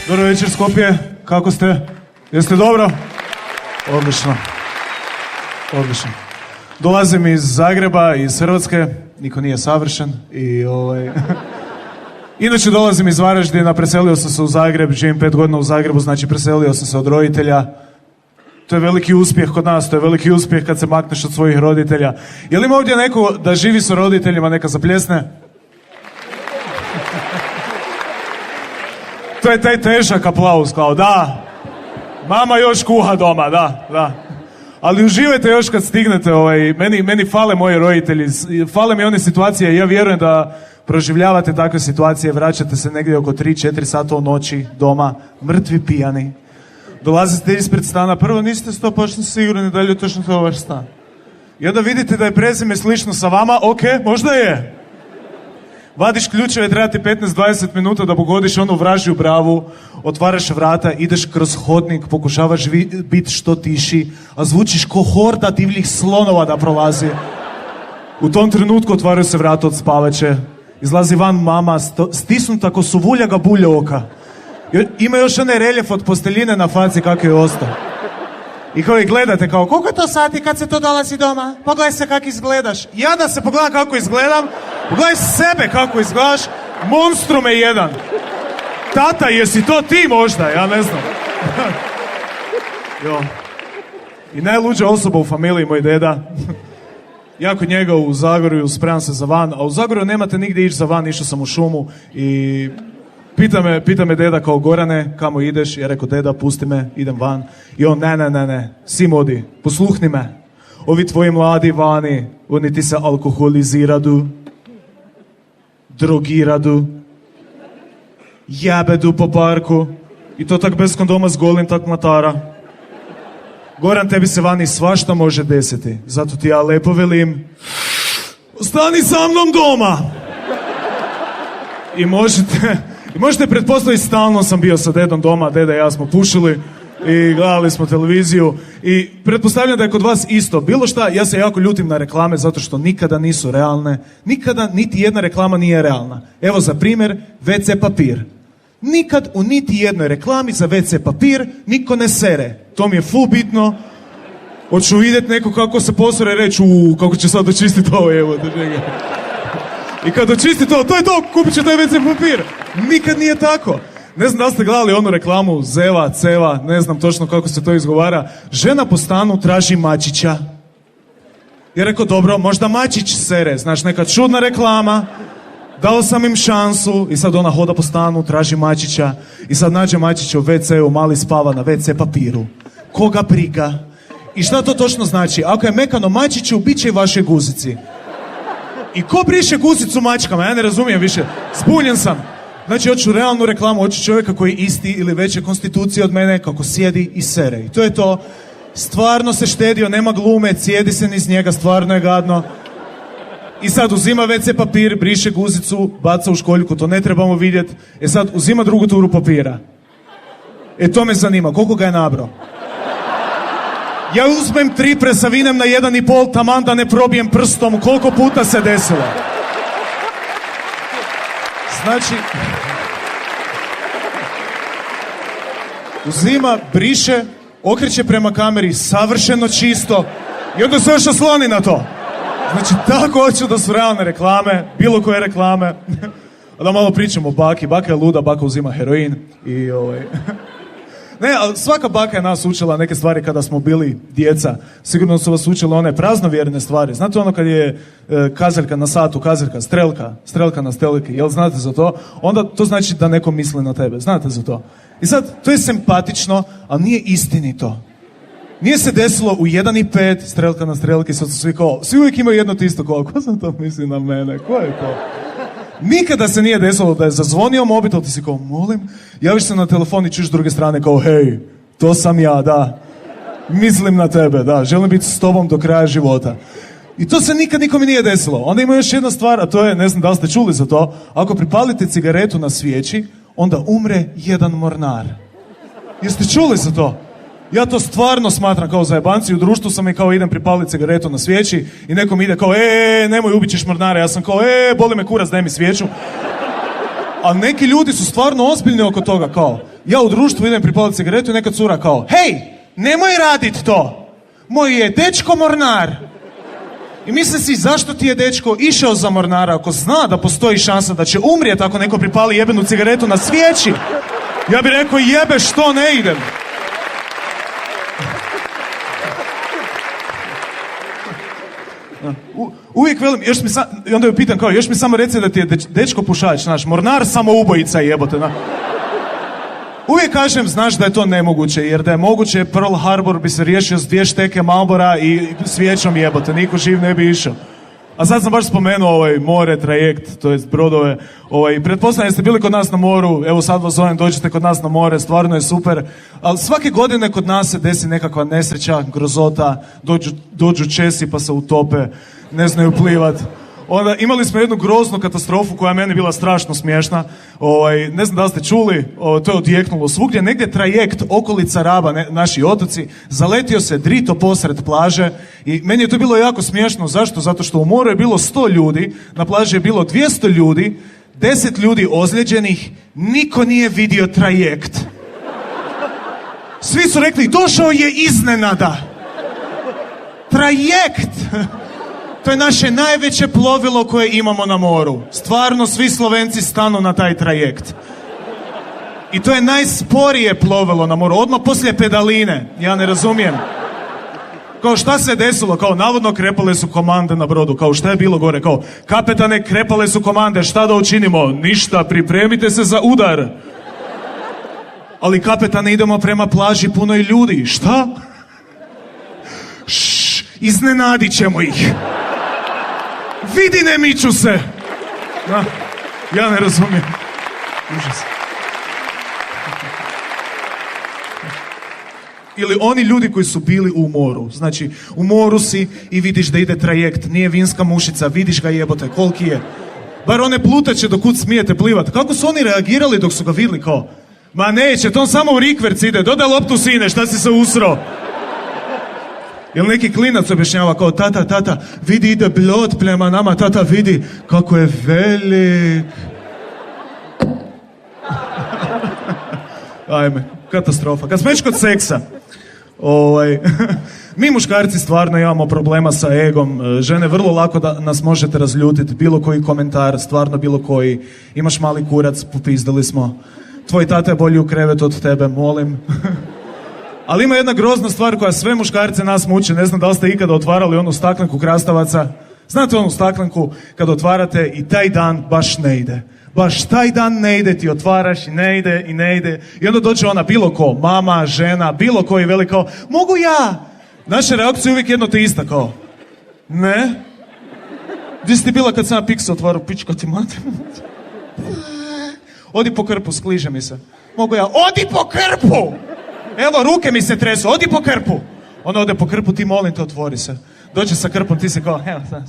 Dobro večer Skopje, kako ste? Jeste dobro? Odlično. Odlično. Dolazim iz Zagreba, iz Hrvatske, niko nije savršen i Inače dolazim iz Varaždina, preselio sam se u Zagreb, živim 5 godina u Zagrebu, znači preselio sam se od roditelja. To je veliki uspjeh kod nas, to je veliki uspjeh kad se makneš od svojih roditelja. Je li ima ovdje neko da živi sa roditeljima, neka zapljesne? To je taj težak aplauz, kao da, mama još kuha doma, da. Ali uživajte još kad stignete, meni fale moji roditelji, fale mi one situacije, ja vjerujem da proživljavate takve situacije, vraćate se negdje oko 3-4 sata u noći doma, mrtvi pijani. Dolazite ispred stana, prvo niste 100% sigurni da li je točno to vaš stan. I onda vidite da je prezime slično sa vama, ok, možda je. Vadiš ključeve, treba ti 15-20 minuta da pogodiš onu vražju bravu, otvaraš vrata, ideš kroz hodnik, pokušavaš biti što tiši, a zvučiš ko horda divljih slonova da prolazi. U tom trenutku otvaraju se vrata od spavače, izlazi van mama, stisnuta ko suvuljaga bulja oka. Ima još onaj reljef od posteljine na faci kako je ostao. I kao i gledate kao, koliko je to sati kad se to dolazi doma? Pogledaj se kako izgledaš. Ja da se pogledam kako izgledam, pogledaj sebe kako izgledaš, monstrume jedan. Tata, jesi to ti možda? Ja ne znam. Jo. I najluđa osoba u familiji, moj deda. Ja kod njega u Zagorju spremam se za van, a u Zagorju nemate nigdje ići za van, išao sam u šumu i pita me deda kao, Gorane, kamo ideš? Ja rekao, deda, pusti me, idem van. I on, ne, sim odi, posluhni me. Ovi tvoji mladi vani, oni ti se alkoholiziradu, drogiradu, jebedu po parku i to tak bez kondoma s golim tak mlatara. Goran, tebi se vani svašta može desiti, zato ti ja lepo velim, ostani sa mnom doma. I možete pretpostaviti, stalno sam bio sa dedom doma, deda i ja smo pušili i gledali smo televiziju i pretpostavljam da je kod vas isto. Bilo šta, ja se jako ljutim na reklame zato što nikada nisu realne, nikada niti jedna reklama nije realna. Evo za primjer, WC papir. Nikad u niti jednoj reklami za WC papir niko ne sere. To mi je full bitno. Hoću vidjeti neko kako se posore i reći, kako će sad očistiti ovo, evo da njega. I kad očisti to je to, kupit će taj WC papir. Nikad nije tako. Ne znam da li ste gledali onu reklamu Zeva, Ceva, ne znam točno kako se to izgovara. Žena po stanu traži mačića. Ja rekao, dobro, možda mačić sere. Znaš, neka čudna reklama. Dao sam im šansu i sad ona hoda po stanu, traži mačića. I sad nađe mačića u WC-u, mali spava na WC papiru. Koga briga? I šta to točno znači? Ako je mekano mačiću, bit će i vaše guzici. I ko briše guzicu mačkama? Ja ne razumijem više. Zbunjen sam. Znači, hoću realnu reklamu, hoću čovjeka koji je isti ili veće konstitucije od mene, kako sjedi i sere. I to je to. Stvarno se štedio, nema glume, cijedi se niz njega, stvarno je gadno. I sad uzima WC papir, briše guzicu, baca u školjku, to ne trebamo vidjeti. Sad uzima drugu turu papira. To me zanima, koliko ga je nabrao? Ja uzmem 3, presavinem na 1,5, taman da ne probijem prstom, koliko puta se desilo. Znači, uzima, briše, okreće prema kameri, savršeno čisto i onda se još osloni na to. Znači, tako hoću da su realne reklame, bilo koje reklame. A da malo pričamo o baki. Baka je luda, baka uzima heroin i Ne, ali svaka baka je nas učila neke stvari kada smo bili djeca. Sigurno su vas učile one praznovjerne stvari. Znate ono kad je kazaljka na satu, kazaljka, strelka na stelki, jel znate za to? Onda to znači da neko misli na tebe, znate za to? I sad, to je simpatično, ali nije istinito. Nije se desilo u 1,5, strelka na strelki, sad su svi uvijek imaju jedno te isto kao, ko sam to misli na mene, ko je to? Nikada se nije desilo da je zazvonio mobitel, ti si kao, molim, javiš se na telefon i čuš s druge strane kao, hej, to sam ja, da, mislim na tebe, da, želim biti s tobom do kraja života. I to se nikad nikome nije desilo. Onda ima još jedna stvar, a to je, ne znam da li ste čuli za to, ako pripalite cigaretu na svijeći, onda umre jedan mornar. Jeste čuli za to? Ja to stvarno smatram kao zajebanci, u društvu sam i kao idem pripaliti cigaretu na svijeći i nekom ide kao nemoj ubit ćeš mornare, ja sam kao boli me kurac, daj mi svijeću. A neki ljudi su stvarno ozbiljni oko toga kao, Ja u društvu idem pripaliti cigaretu i neka cura kao, hej, nemoj radit to. Moj je dečko mornar. I mislim si, zašto ti je dečko išao za mornara ako zna da postoji šansa da će umrijeti ako neko pripali jebenu cigaretu na svijeći? Ja bih rekao, jebe, što ne idem. Uvijek velim, i onda ju pitam kao, još mi samo reci da ti je dečko pušač, znaš, mornar samoubojica jebote, na. Uvijek kažem, znaš da je to nemoguće, jer da je moguće Pearl Harbor bi se riješio s 2 šteke Marlbora i svijećom jebote, niko živ ne bi išao. A sad sam baš spomenuo more, trajekt, to jest brodove. Pretpostavljam ste bili kod nas na moru, evo sad vas zovem, dođite kod nas na more, stvarno je super. Ali svake godine kod nas se desi nekakva nesreća, grozota, dođu Česi pa se utope, ne znaju plivat. Onda imali smo jednu groznu katastrofu koja je meni bila strašno smiješna. Ne znam da li ste čuli, to je odjeknulo svugdje. Negdje trajekt, okolica Raba, naši otoci, zaletio se drito posred plaže i meni je to bilo jako smiješno. Zašto? Zato što u moru je bilo 100 ljudi, na plaži je bilo 200 ljudi, 10 ljudi ozlijeđenih, niko nije vidio trajekt. Svi su rekli, došao je iznenada. Trajekt! To je naše najveće plovilo koje imamo na moru. Stvarno, svi Slovenci stanu na taj trajekt. I to je najsporije plovilo na moru, odmah poslije pedaline. Ja ne razumijem. Kao šta se desilo? Kao navodno krepale su komande na brodu. Kao šta je bilo gore? Kao kapetane, krepale su komande, šta da učinimo? Ništa, pripremite se za udar. Ali kapetane, idemo prema plaži punoj ljudi. Šta? Iznenadit ćemo ih. Vidi, ne miču se. Ja ne razumijem. Užas. Ili oni ljudi koji su bili u moru. Znači, u moru si i vidiš da ide trajekt. Nije vinska mušica, vidiš ga jebote, koliki je. Bar one plutaće do kud smijete plivat. Kako su oni reagirali dok su ga vidjeli kao? Ma neće, to on samo u rikverc ide. Dodaj loptu sine, šta si se usro? Jel neki klinac objašnjava kao, tata, vidi ide blot prema nama, tata vidi kako je velik. Ajme, katastrofa. Kad smo već kod seksa, mi muškarci stvarno imamo problema sa egom. Žene, vrlo lako da nas možete razljutiti. Bilo koji komentar, stvarno bilo koji. Imaš mali kurac, popizdali smo. Tvoj tata je bolji u krevetu od tebe, molim. Ali ima jedna grozna stvar koja sve muškarce nas muči. Ne znam da li ste ikada otvarali onu staklenku krastavaca. Znate onu staklenku kad otvarate i taj dan baš ne ide. Baš taj dan ne ide, ti otvaraš i ne ide i ne ide. I onda dođe ona, bilo ko, mama, žena, bilo koji veli kao, mogu ja? Naša reakcija je uvijek jedno te ista kao, ne? Gdje si ti bila kad sam ja piksa otvaru, pička ti mati? Odi po krpu, skliže mi se. Mogu ja? Odi po krpu! Evo, ruke mi se tresu, odi po krpu. Ona ode po krpu, ti molim te, otvori se. Dođe sa krpom, ti se kao, evo sad.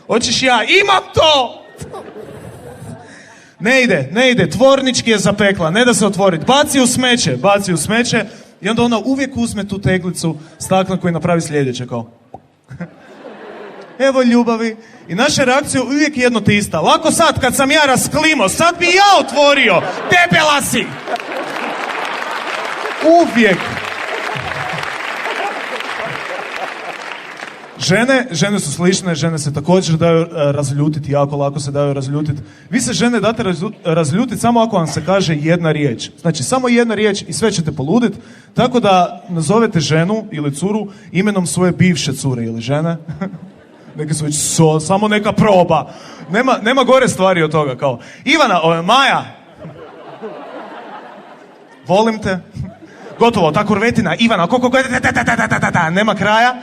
Hoćeš ja? Imam to! Ne ide, tvornički je zapekla, ne da se otvoriti. Baci u smeće i onda ona uvijek uzme tu teglicu staklenku i napravi sljedeće kao. Evo ljubavi. I naša reakcija uvijek je jedno te ista. Lako sad kad sam ja rasklimo, sad bi ja otvorio. Debela si! Uvijek. Žene su slične, žene se također daju razljutiti, jako lako se daju razljutiti. Vi se žene date razljutiti samo ako vam se kaže jedna riječ. Znači, samo jedna riječ i sve ćete poluditi. Tako da nazovete ženu ili curu imenom svoje bivše cure ili žene. Neke su već samo neka proba. Nema gore stvari od toga, kao Ivana, Maja. Volim te. Gotovo, ta kurvetina, Ivana, nema kraja.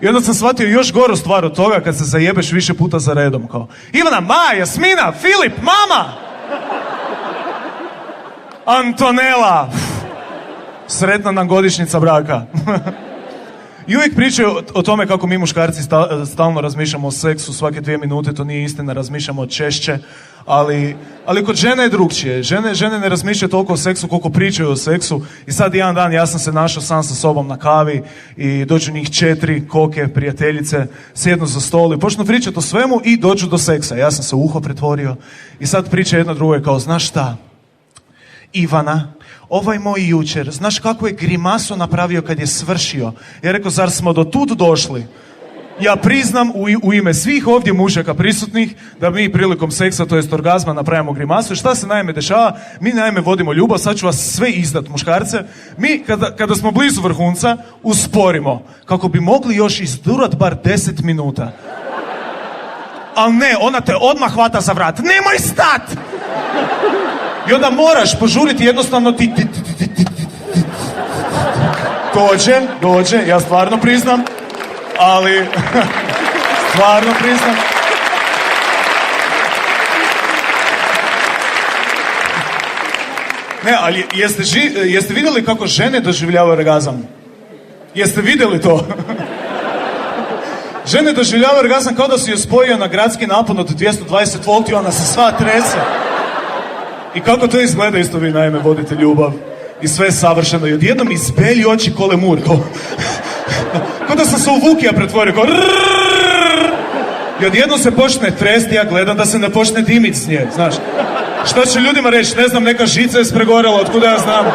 I onda sam shvatio još goru stvar od toga kad se zajebeš više puta za redom, kao Ivana, Maja, Jasmina, Filip, mama! Antonela! Sretna nam godišnjica braka. I uvijek pričaju o tome kako mi muškarci stalno razmišljamo o seksu svake 2 minute, to nije istina, razmišljamo češće, ali kod žene je drugčije. Žene ne razmišljaju toliko o seksu koliko pričaju o seksu i sad jedan dan ja sam se našao sam sa sobom na kavi i dođu njih 4 koke, prijateljice, sjednu za stol i počnu pričati o svemu i dođu do seksa. Ja sam se u uho pretvorio i sad priča jedna drugoj kao, znaš šta, Ivana, ovaj moj jučer, znaš kako je grimasu napravio kad je svršio? Ja rekao, zar smo do tud došli? Ja priznam u ime svih ovdje mužaka prisutnih da mi prilikom seksa, to jest orgazma, napravimo grimasu. I šta se naime dešava? Mi naime vodimo ljubav, sad ću vas sve izdat, muškarce. Mi, kada smo blizu vrhunca, usporimo, kako bi mogli još izdurat bar 10 minuta. Ali ne, ona te odmah hvata za vrat. Nemoj stat! I onda moraš požuriti, jednostavno ti... Dođe, ja stvarno priznam. Ali, stvarno priznam. Ne, ali jeste vidjeli kako žene doživljavaju orgazam? Jeste vidjeli to? Žene doživljavaju orgazam kao da su je spojio na gradski napon od 220 volti, ona se sva trese. I kako to izgleda, isto vi naime vodite ljubav. I sve je savršeno. I odjednom izbelji oči ko lemur. Kao da sam se u Vukija pretvorio. Kao rrrr. I odjednom se počne tresti, ja gledam da se ne počne dimit s nje, znaš. Što će ljudima reći, ne znam, neka žica je spregorela, otkuda ja znam.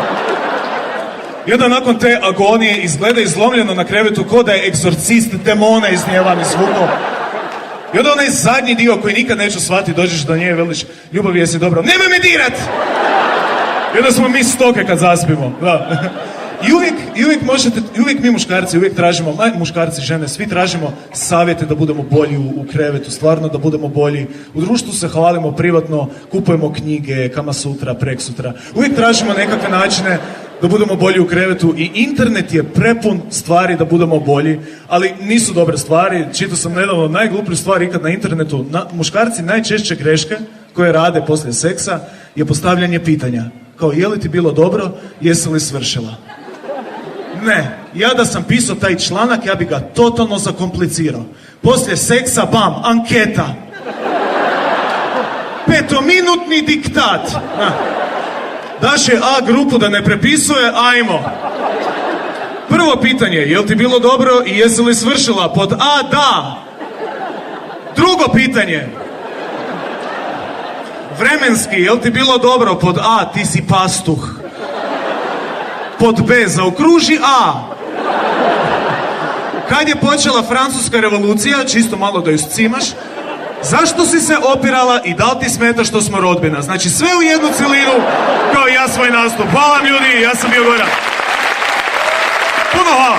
I onda nakon te agonije izgleda izlomljeno na krevetu ko da je egzorcist demona iz nje van izvukao. I onda onaj zadnji dio koji nikad neću shvatiti, dođeš do nje i veliš, ljubav jesi dobro, nemoj me dirat! I onda smo mi stoke kad zaspimo, da. I uvijek mi muškarci, uvijek tražimo, muškarci, žene, svi tražimo savjete da budemo bolji u krevetu, stvarno da budemo bolji. U društvu se hvalimo privatno, kupujemo knjige, kama sutra, prek sutra. Uvijek tražimo nekakve načine da budemo bolji u krevetu i internet je prepun stvari da budemo bolji, ali nisu dobre stvari. Čitao sam nedavno najgluplju stvari ikad na internetu. Muškarci najčešće greške koje rade poslije seksa je postavljanje pitanja. Kao, je li ti bilo dobro, jesi li svršila? Ne, ja da sam pisao taj članak, ja bi ga totalno zakomplicirao. Poslije seksa, bam, anketa. 5-minutni diktat. Daš je A grupu da ne prepisuje, ajmo. Prvo pitanje, je li ti bilo dobro i jesi li svršila? Pod A, da. Drugo pitanje. Vremenski, je li ti bilo dobro? Pod A, ti si pastuh. Pod B, zaokruži A. Kad je počela Francuska revolucija, čisto malo da ju scimaš, zašto si se opirala i da li ti smeta što smo rodbina? Znači sve u jednu cjelinu, kao i ja svoj nastup. Hvala vam ljudi, ja sam bio Goran. Puno hvala.